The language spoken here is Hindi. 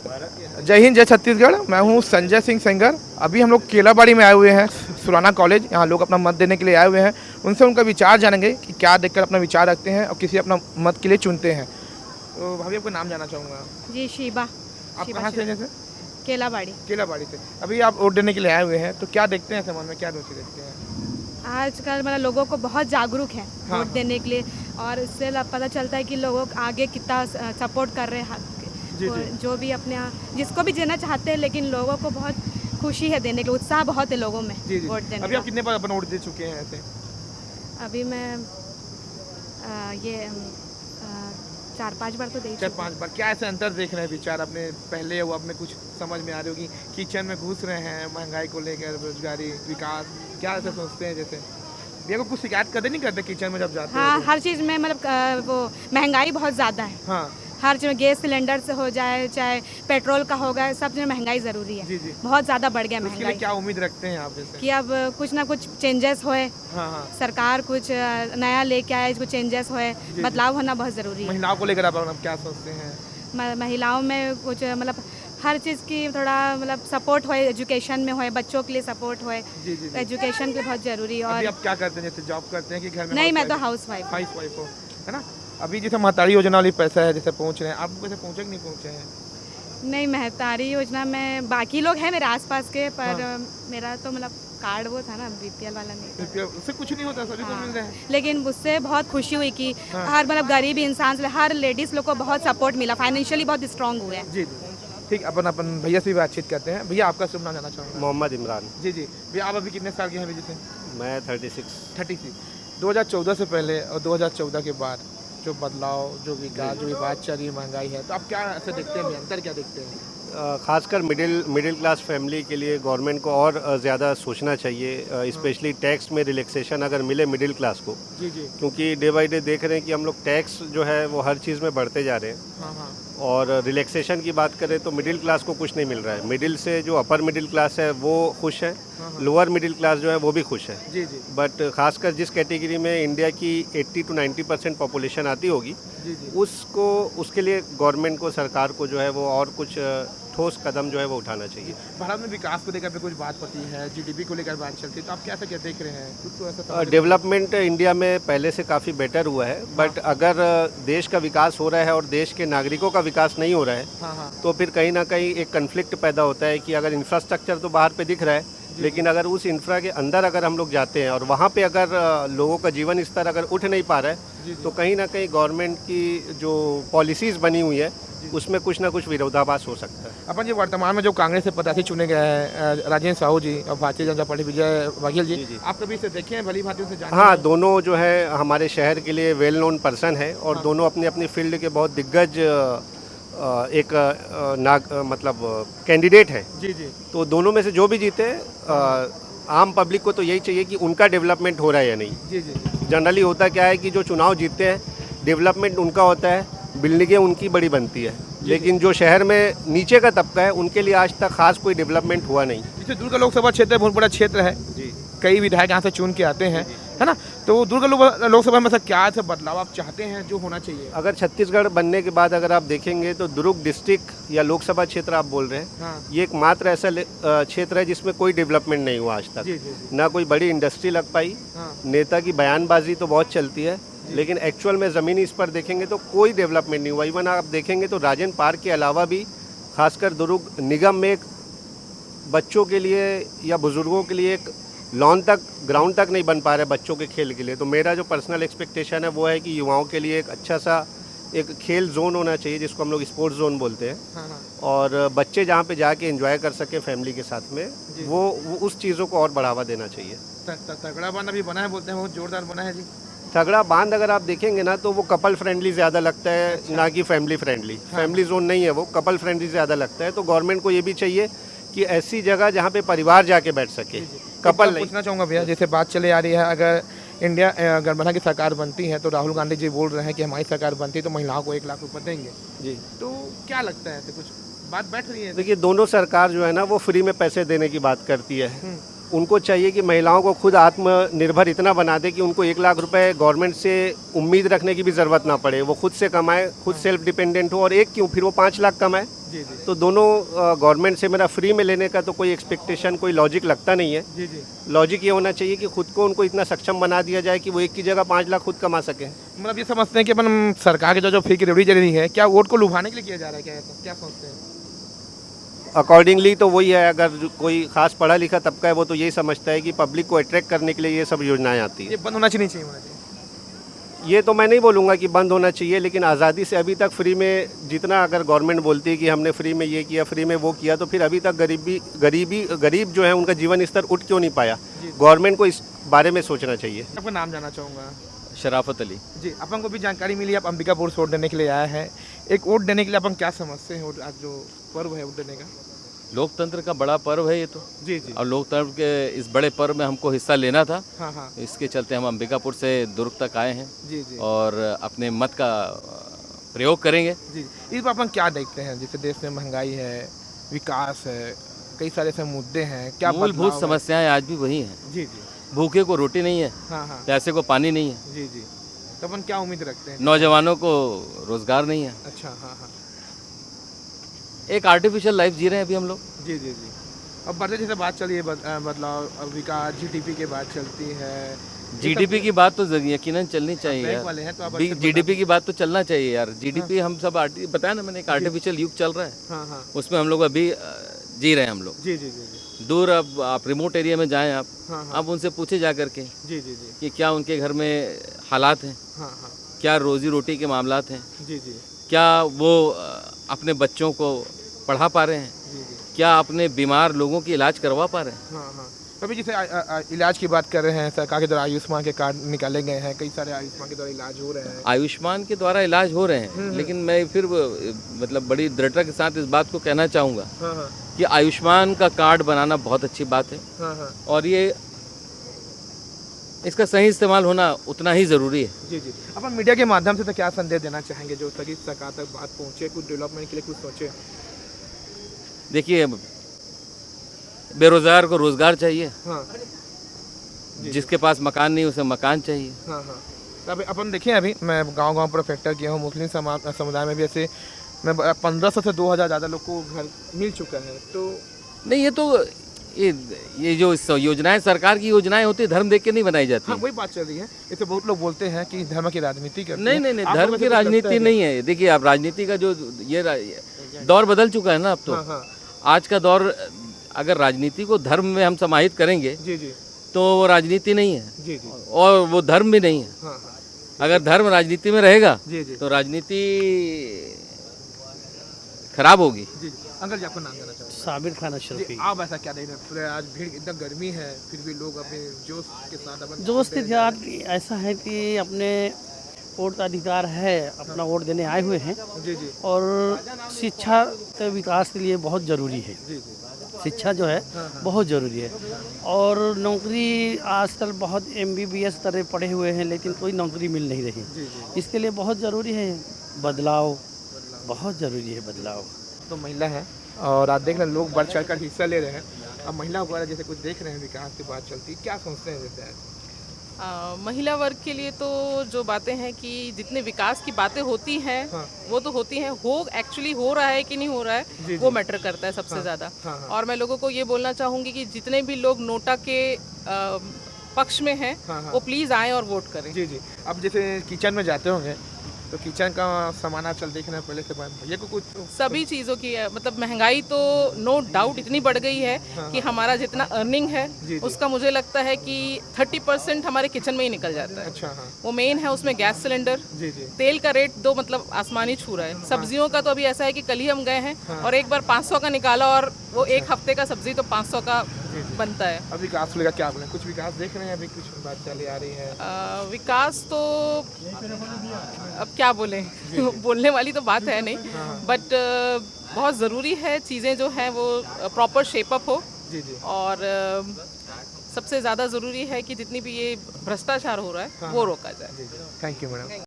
जय हिंद, जय छत्तीसगढ़। मैं हूं संजय सिंह सेंगर। अभी हम लोग केलाबाड़ी में आए हुए हैं, सुराना कॉलेज। यहाँ लोग अपना मत देने के लिए आए हुए हैं। उनसे उनका विचार जानेंगे कि क्या देखकर अपना विचार रखते हैं और किसी अपना मत के लिए चुनते हैं। तो भाभी, आपका नाम जानना चाहूँगा। जी, शीबा। आप शीबा कहाँ से हैं? जैसे केलाबाड़ी। केलाबाड़ी से। अभी आप वोट देने के लिए आए हुए हैं, तो क्या देखते हैं समाज में, क्या रुचि देखते हैं? आजकल मतलब लोगों को बहुत जागरूक है हाँ, वोट हाँ। देने के लिए, और इससे पता चलता है कि लोगों आगे कितना सपोर्ट कर रहे हैं। जी, जी। जो भी अपने जिसको भी देना चाहते हैं, लेकिन लोगों को बहुत खुशी है देने के लिए, उत्साह बहुत है लोगों में जी, जी। वोट देने अभी का। आप कितने बार अपना वोट दे चुके हैं ऐसे? अभी मैं ये 4-5 बार तो दे चुकी हूँ। 4-5 बार। क्या ऐसे अंतर देख रहे हैं, विचार अपने पहले वो अपने कुछ समझ में आ रही होगी? किचन में घुस रहे हैं, महंगाई को लेकर, बेरोजगारी, विकास, क्या ऐसे सोचते हैं? जैसे भैया को कुछ शिकायत करते नहीं करते किचन में जब जाते हाँ, हो तो? हर चीज़ में मतलब वो महंगाई बहुत ज़्यादा है। हाँ। हर चीज़ में, गैस सिलेंडर से हो जाए, चाहे पेट्रोल का होगा, सब चीज़ में महंगाई ज़रूरी है। जी, जी। बहुत ज़्यादा बढ़ गया तो उसके लिए महंगाई। क्या उम्मीद रखते हैं आप जैसे? कि अब कुछ ना कुछ चेंजेस होए, हाँ, हाँ। सरकार कुछ नया लेके आए, कुछ चेंजेस होए, जी। बदलाव होना बहुत ज़रूरी है। महिलाओं को लेकर आप क्या सोचते हैं? महिलाओं में कुछ मतलब हर चीज़ की थोड़ा मतलब सपोर्ट होए, एजुकेशन में होए, बच्चों के लिए सपोर्ट होए। जी, जी, जी। एजुकेशन के लिए बहुत ज़रूरी है। अभी और आप क्या करते हैं, जैसे जॉब करते हैं कि घर में? नहीं, मैं तो हाउसवाइफ हूँ। हाउसवाइफ हो, है ना? अभी जैसे महतारी योजना वाली पैसा है, जैसे पहुँच रहे हैं, आप वैसे पहुँचे कि नहीं पहुँचे हैं? नहीं, महतारी योजना में बाकी लोग हैं मेरे आसपास के, पर हाँ। मेरा तो मतलब कार्ड वो था ना, बीपीएल वाला नहीं था। रुपया उससे कुछ नहीं होता, सभी को मिल रहे हैं। लेकिन उससे बहुत खुशी हुई कि हाँ। हर मतलब गरीब इंसान से, हर लेडीज़ लोग को बहुत सपोर्ट मिला, फाइनेंशियली बहुत स्ट्रांग हुए हैं। जी, जी। ठीक, अपन अपन भैया से भी बातचीत करते हैं। भैया, आपका शुभ नाम जानना चाहूँगा। मोहम्मद इमरान। जी, जी। भैया, आप अभी कितने साल के हैं अभी जैसे? मैं 36। 36। 2014 से पहले और 2014 के बाद जो बदलाव, जो विकास, जो बात चल रही है, महंगाई है, तो आप क्या ऐसे देखते हैं, अंतर क्या देखते हैं? ख़ासकर मिडिल क्लास फैमिली के लिए गवर्नमेंट को और ज़्यादा सोचना चाहिए, स्पेशली टैक्स में रिलैक्सेशन अगर मिले मिडिल क्लास को, जी, जी। क्योंकि डे बाई डे देख रहे हैं कि हम लोग टैक्स जो है वो हर चीज़ में बढ़ते जा रहे हैं। हाँ, हाँ। और रिलैक्सेशन की बात करें तो मिडिल क्लास को कुछ नहीं मिल रहा है। मिडिल से जो अपर मिडिल क्लास है वो खुश है, लोअर मिडिल क्लास जो है वो भी खुश है। जी, जी। बट खासकर जिस कैटेगरी में इंडिया की 80 to 90% पॉपुलेशन आती होगी, जी, जी। उसके लिए गवर्नमेंट को, सरकार को जो है वो और कुछ ठोस कदम जो है वो उठाना चाहिए। भारत में विकास को लेकर भी कुछ बात होती है, जीडीपी को लेकर बात चलती है, तो आप कैसे क्या देख रहे हैं? कुछ तो ऐसा समझ में- डेवलपमेंट इंडिया में पहले से काफ़ी बेटर हुआ है, बट अगर देश का विकास हो रहा है और देश के नागरिकों का विकास नहीं हो रहा है, हाँ, हाँ। तो फिर कहीं ना कहीं एक कन्फ्लिक्ट पैदा होता है कि अगर इंफ्रास्ट्रक्चर तो बाहर पे दिख रहा है, लेकिन अगर उस इंफ्रा के अंदर अगर हम लोग जाते हैं और वहाँ पे अगर लोगों का जीवन स्तर अगर उठ नहीं पा रहा है, तो कहीं ना कहीं गवर्नमेंट की जो पॉलिसीज़ बनी हुई है उसमें कुछ ना कुछ विरोधाभास हो सकता है। अपन जी, वर्तमान में जो कांग्रेस से प्रत्याशी चुने गए हैं, राजेंद्र साहू जी और भारतीय जनता पार्टी विजय बघेल जी, जी। आप कभी इसे देखे हैं, भली भांति उनसे जाने हाँ, हैं? दोनों जो है हमारे शहर के लिए वेल नोन पर्सन है और दोनों अपनी अपनी फील्ड के बहुत दिग्गज मतलब कैंडिडेट है। जी, जी। तो दोनों में से जो भी जीते, आम पब्लिक को तो यही चाहिए कि उनका डेवलपमेंट हो रहा है या नहीं। जी, जी। जनरली होता क्या है कि जो चुनाव जीतते हैं, डेवलपमेंट उनका होता है, बिल्डिंगें उनकी बड़ी बनती है, लेकिन जो शहर में नीचे का तबका है उनके लिए आज तक खास कोई डेवलपमेंट हुआ नहीं। जैसे दुर्ग लोकसभा क्षेत्र बहुत बड़ा क्षेत्र है जी। कई विधायक यहाँ से चुन के आते हैं, है ना? तो दुर्ग लोकसभा में ऐसा क्या ऐसा बदलाव आप चाहते हैं जो होना चाहिए? अगर छत्तीसगढ़ बनने के बाद अगर आप देखेंगे तो दुर्ग डिस्ट्रिक्ट या लोकसभा क्षेत्र आप बोल रहे हैं, हाँ। ये एकमात्र ऐसा क्षेत्र है जिसमें कोई डेवलपमेंट नहीं हुआ आज तक। जी, जी, जी। ना कोई बड़ी इंडस्ट्री लग पाई। हाँ। नेता की बयानबाजी तो बहुत चलती है, लेकिन एक्चुअल में ज़मीनी इस पर देखेंगे तो कोई डेवलपमेंट नहीं हुआ। इवन आप देखेंगे तो राजेंद्र पार्क के अलावा भी खासकर दुर्ग निगम में एक बच्चों के लिए या बुज़ुर्गों के लिए एक लॉन तक, ग्राउंड तक नहीं बन पा रहा है बच्चों के खेल के लिए। तो मेरा जो पर्सनल एक्सपेक्टेशन है वो है कि युवाओं के लिए एक अच्छा सा एक खेल जोन होना चाहिए, जिसको हम लोग स्पोर्ट्स जोन बोलते हैं। हाँ, हाँ। और बच्चे जहाँ पे जाके एंजॉय कर सके फैमिली के साथ में, वो उस चीज़ों को और बढ़ावा देना चाहिए। तगड़ा बांध अभी बना है, बोलते हैं बहुत जोरदार बना है जी। तगड़ा बांध अगर आप देखेंगे ना तो वो कपल फ्रेंडली ज़्यादा लगता है, ना कि फैमिली फ्रेंडली। फैमिली जोन नहीं है वो, कपल फ्रेंडली ज़्यादा लगता है। तो गवर्नमेंट को ये भी चाहिए कि ऐसी जगह जहाँ पे परिवार जाके बैठ सके, कपल नहीं। पूछना चाहूँगा भैया, जैसे बात चले आ रही है, अगर इंडिया गठबंधन की सरकार बनती है तो राहुल गांधी जी बोल रहे हैं कि हमारी सरकार बनती है तो महिलाओं को 1 लाख रुपए देंगे जी। तो क्या लगता है, ऐसे कुछ बात बैठ रही है? देखिए, दोनों सरकार जो है ना वो फ्री में पैसे देने की बात करती है। उनको चाहिए कि महिलाओं को खुद आत्मनिर्भर इतना बना दे कि उनको 1 लाख रुपए गवर्नमेंट से उम्मीद रखने की भी ज़रूरत ना पड़े, वो खुद से कमाए, खुद सेल्फ डिपेंडेंट हो, और एक क्यों फिर वो 5 लाख कमाए। जी जी तो दोनों गवर्नमेंट से मेरा फ्री में लेने का तो कोई एक्सपेक्टेशन, कोई लॉजिक लगता नहीं है। जी जी। लॉजिक ये होना चाहिए कि खुद को उनको इतना सक्षम बना दिया जाए कि वो एक की जगह 5 लाख खुद कमा सकें। मतलब ये समझते हैं कि अपन सरकार की जो फ्री की रेवड़ी चल रही है, क्या वोट को लुभाने के लिए किया जा रहा है, क्या ऐसा क्या सोचते हैं? अकॉर्डिंगली तो वही है, अगर कोई खास पढ़ा लिखा तबका है वो तो यही समझता है कि पब्लिक को अट्रैक्ट करने के लिए ये सब योजनाएं आती है। ये बंद होना चाहिए, नहीं चाहिए होना चाहिए? ये तो मैं नहीं बोलूँगा कि बंद होना चाहिए, लेकिन आज़ादी से अभी तक फ्री में जितना अगर गवर्नमेंट बोलती है कि हमने फ्री में ये किया, फ्री में वो किया, तो फिर अभी तक गरीब जो है उनका जीवन स्तर उठ क्यों नहीं पाया? गवर्नमेंट को इस बारे में सोचना चाहिए। आपका नाम जानना चाहूँगा। शराफत अली। जी, अपन को भी जानकारी मिली, आप अंबिकापुर से वोट देने के लिए आए हैं। एक वोट देने के लिए अपन क्या समझते हैं, आज जो पर्व है वोट देने का? लोकतंत्र का बड़ा पर्व है ये तो, जी जी। और लोकतंत्र के इस बड़े पर्व में हमको हिस्सा लेना था। हाँ हाँ। इसके चलते हम अंबिकापुर से दुर्ग तक आए हैं जी जी। और अपने मत का प्रयोग करेंगे। जी, इस बार अपन क्या देखते हैं, जैसे देश में महंगाई है, विकास है, कई सारे ऐसे मुद्दे हैं, क्या मूलभूत बदलाव है? समस्याएं आज भी वही हैं। जी जी। भूखे को रोटी नहीं है, हाँ हाँ। प्यासे को पानी नहीं है, जी जी। तो अपन क्या उम्मीद रखते हैं? नौजवानों को रोजगार नहीं है। अच्छा, हाँ हाँ। एक आर्टिफिशियल लाइफ जी रहे हैं अभी हम लोग। जी जी जी। अब बढ़ते जैसे बात चली है, बदलाव, अब विकास, जीडीपी की बात चलती है। जीडीपी की बात तो यकीनन चलनी चाहिए बैंक यार। वाले हैं तो आप जीडीपी की बात तो चलना चाहिए यार। जीडीपी हम सब बताया ना मैंने, एक आर्टिफिशियल युग चल रहा है, हाँ हाँ। उसमें हम लोग अभी जी रहे हैं हम लोग। जी जी जी जी। दूर अब आप रिमोट एरिया में जाएं आप, हाँ हाँ। आप उनसे पूछे जा करके जी जी जी। कि क्या उनके घर में हालात हैं, हाँ हाँ। क्या रोजी रोटी के मामलात हैं, जी जी क्या वो अपने बच्चों को पढ़ा पा रहे हैं, जी जी। क्या अपने बीमार लोगों की इलाज करवा पा रहे हैं। हाँ हाँ। अभी जैसे इलाज की बात कर रहे हैं, सरकार के द्वारा आयुष्मान के कार्ड निकाले गए हैं, कई सारे आयुष्मान के द्वारा इलाज हो रहे हैं। आयुष्मान के द्वारा इलाज हो रहे हैं, लेकिन मैं फिर मतलब बड़ी दृढ़ता के साथ इस बात को कहना चाहूँगा हाँ हाँ। कि आयुष्मान का कार्ड बनाना बहुत अच्छी बात है, हाँ हाँ। और ये इसका सही इस्तेमाल होना उतना ही ज़रूरी है। जी जी। अपन मीडिया के माध्यम से तो क्या संदेश देना चाहेंगे जो तक सरकार तक बात पहुँचे, कुछ डेवलपमेंट के लिए कुछ सोचे? देखिए, बेरोजगार को रोजगार चाहिए, हाँ जिसके पास मकान नहीं उसे मकान चाहिए। हाँ हाँ। तब अपन देखें, अभी मैं गांव-गांव पर फैक्टर किया हूँ, मुस्लिम समुदाय में भी ऐसे मैं 1500 से 2000 ज़्यादा लोग को घर मिल चुका है। तो नहीं, ये तो ये जो योजनाएं सरकार की योजनाएं होती है, धर्म देख के नहीं बनाई जाती। हाँ, वही बात चल रही है। इससे बहुत लोग बोलते हैं कि धर्म की राजनीति करते नहीं हैं। नहीं नहीं, आप धर्म लोगों की से कुछ लगता राजनीति है नहीं है। देखिए, आप राजनीति का जो ये दौर बदल चुका है ना अब तो। हाँ हाँ। आज का दौर, अगर राजनीति को धर्म में हम समाहित करेंगे जी जी तो वो राजनीति नहीं है, जी जी। और वो धर्म भी नहीं है। हाँ हाँ। अगर धर्म राजनीति में रहेगा जी जी तो राजनीति खराब होगी। जी जी। अंकल जी, आपका नाम जानना चाहूँगा। साबिर खान जी, अशरफी। आप ऐसा क्या देख रहे हैं? पूरे आज भीड़, इतना गर्मी है, फिर भी लोग अपने जोश के साथ अपन दोस्त यार, ऐसा है कि अपने वोट का अधिकार है, अपना वोट देने आए हुए हैं, जी जी और शिक्षा के विकास के लिए बहुत ज़रूरी है। जी जी। शिक्षा जो है बहुत ज़रूरी है, और नौकरी आजकल बहुत MBBS तरह पढ़े हुए हैं, लेकिन कोई नौकरी मिल नहीं रही। जी जी। इसके लिए बहुत ज़रूरी है बदलाव, बहुत ज़रूरी है बदलाव। तो महिला है और आप देख रहे हैं लोग बढ़ चढ़ कर हिस्सा ले रहे हैं। अब महिला वगैरह जैसे कुछ देख रहे हैं, विकास की बात चलती है, क्या सोचते हैं जैसे? महिला वर्ग के लिए तो जो बातें हैं कि जितने विकास की बातें होती हैं हाँ। वो तो होती हैं, एक्चुअली हो रहा है कि नहीं हो रहा है जी, वो जी। मैटर करता है सबसे ज़्यादा। हाँ, हाँ। और मैं लोगों को ये बोलना चाहूँगी कि जितने भी लोग नोटा के पक्ष में हैं हाँ, हाँ। वो प्लीज़ आएँ और वोट करें। जी जी। अब जैसे किचन में जाते होंगे तो किचन का सामान आप चल देखना पहले से भैया को कुछ सभी चीज़ों की मतलब महंगाई तो नो डाउट इतनी बढ़ गई है कि हमारा जितना अर्निंग है जी। उसका मुझे लगता है कि 30% हमारे किचन में ही निकल जाता है। अच्छा, हाँ। वो मेन है, उसमें गैस सिलेंडर, जी जी। तेल का रेट तो मतलब आसमानी छू रहा है। सब्जियों का तो अभी ऐसा है कि कल ही हम गए हैं और एक बार 500 का निकाला और वो एक हफ्ते का सब्जी तो 500 का बनता है। अब विकास लेगा क्या बोले, कुछ विकास देख रहे हैं? अभी कुछ बात चली आ रही है विकास तो अब क्या बोले बोलने वाली तो बात है नहीं, बट बहुत ज़रूरी है चीज़ें जो हैं वो प्रॉपर शेप अप हो। जी जी। और सबसे ज़्यादा ज़रूरी है कि जितनी भी ये भ्रष्टाचार हो रहा है वो रोका जाए। Thank you madam.